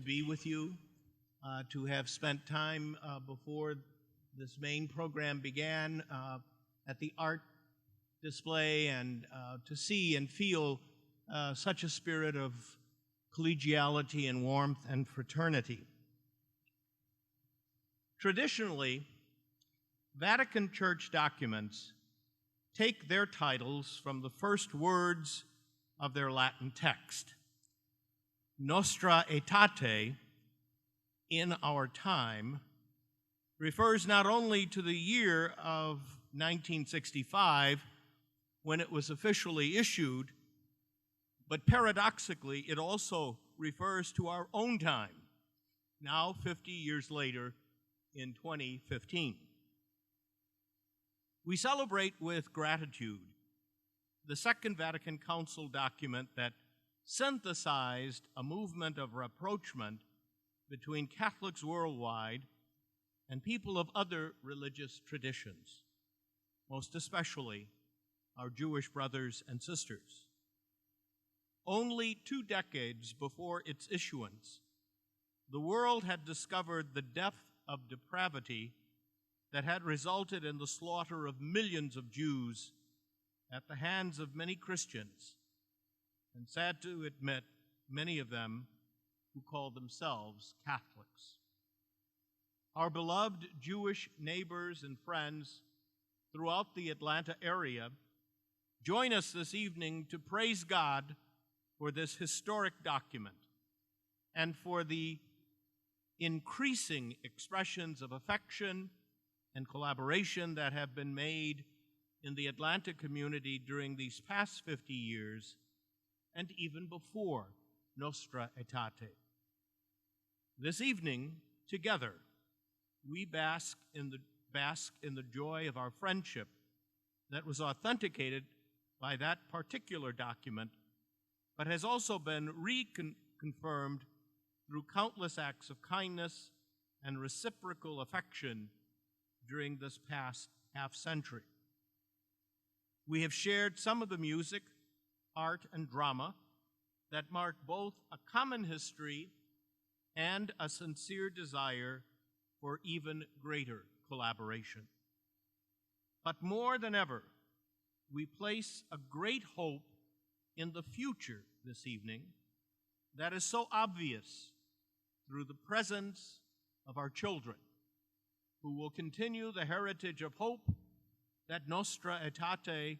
be with you, to have spent time before this main program began at the art display and to see and feel such a spirit of collegiality and warmth and fraternity. Traditionally, Vatican Church documents take their titles from the first words of their Latin text. Nostra Aetate, in our time, refers not only to the year of 1965 when it was officially issued, but paradoxically, it also refers to our own time, now 50 years later in 2015. We celebrate with gratitude the Second Vatican Council document that synthesized a movement of rapprochement between Catholics worldwide and people of other religious traditions, most especially our Jewish brothers and sisters. Only 2 decades before its issuance, the world had discovered the depth of depravity that had resulted in the slaughter of millions of Jews at the hands of many Christians, and sad to admit, many of them who call themselves Catholics. Our beloved Jewish neighbors and friends throughout the Atlanta area join us this evening to praise God for this historic document and for the increasing expressions of affection and collaboration that have been made in the Atlanta community during these past 50 years and even before Nostra Aetate. This evening, together, we bask in the joy of our friendship that was authenticated by that particular document, but has also been reconfirmed through countless acts of kindness and reciprocal affection during this past half-century. We have shared some of the music, art, and drama that mark both a common history and a sincere desire for even greater collaboration. But more than ever, we place a great hope in the future this evening that is so obvious through the presence of our children, who will continue the heritage of hope that Nostra Aetate,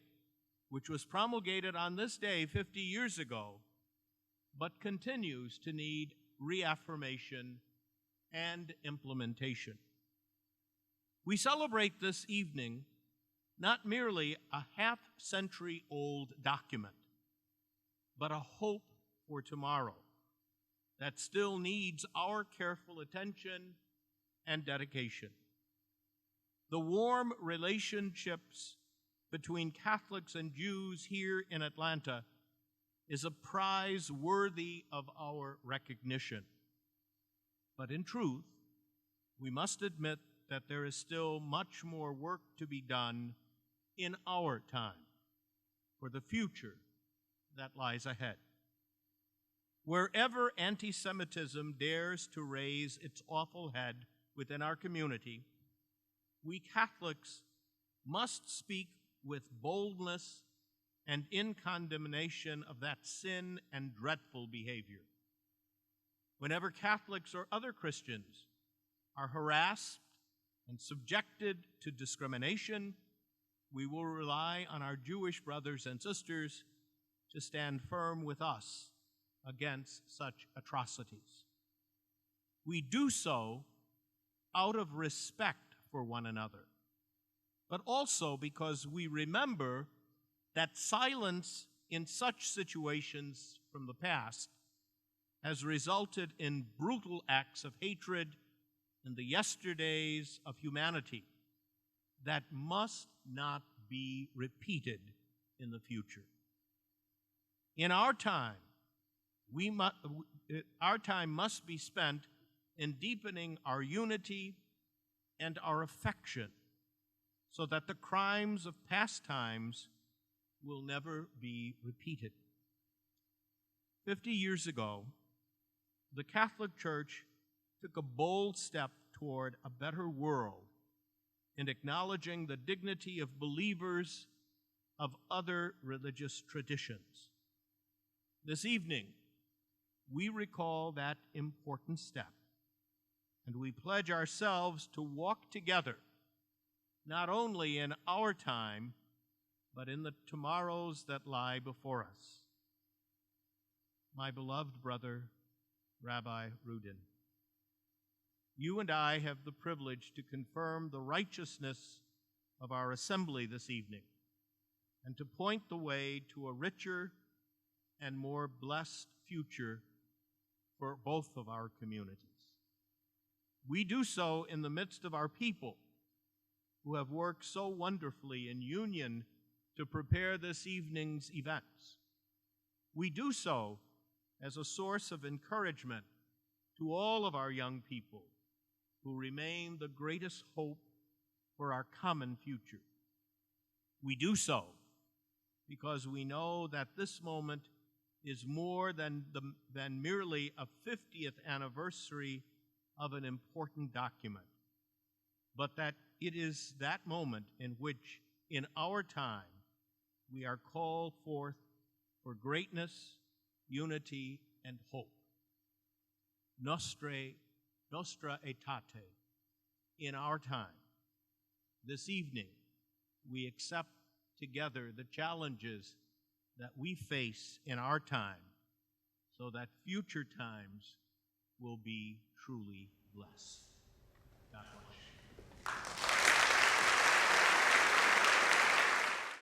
which was promulgated on this day 50 years ago, but continues to need reaffirmation and implementation. We celebrate this evening not merely a half-century-old document, but a hope for tomorrow that still needs our careful attention and dedication. The warm relationships between Catholics and Jews here in Atlanta is a prize worthy of our recognition. But in truth, we must admit that there is still much more work to be done in our time for the future that lies ahead. Wherever anti-Semitism dares to raise its awful head within our community, we Catholics must speak with boldness and in condemnation of that sin and dreadful behavior. Whenever Catholics or other Christians are harassed and subjected to discrimination, we will rely on our Jewish brothers and sisters to stand firm with us against such atrocities. We do so out of respect for one another, but also because we remember that silence in such situations from the past has resulted in brutal acts of hatred in the yesterdays of humanity that must not be repeated in the future. In our time, our time must be spent in deepening our unity and our affection so that the crimes of past times will never be repeated. 50 years ago, the Catholic Church took a bold step toward a better world in acknowledging the dignity of believers of other religious traditions. This evening, we recall that important step, and we pledge ourselves to walk together, not only in our time, but in the tomorrows that lie before us. My beloved brother, Rabbi Rudin, you and I have the privilege to confirm the righteousness of our assembly this evening and to point the way to a richer and more blessed future for both of our communities. We do so in the midst of our people who have worked so wonderfully in union to prepare this evening's events. We do so as a source of encouragement to all of our young people who remain the greatest hope for our common future. We do so because we know that this moment is more than merely a 50th anniversary of an important document, but that it is that moment in which, in our time, we are called forth for greatness, unity, and hope. Nostra Aetate, in our time. This evening, we accept together the challenges that we face in our time so that future times will be truly blessed.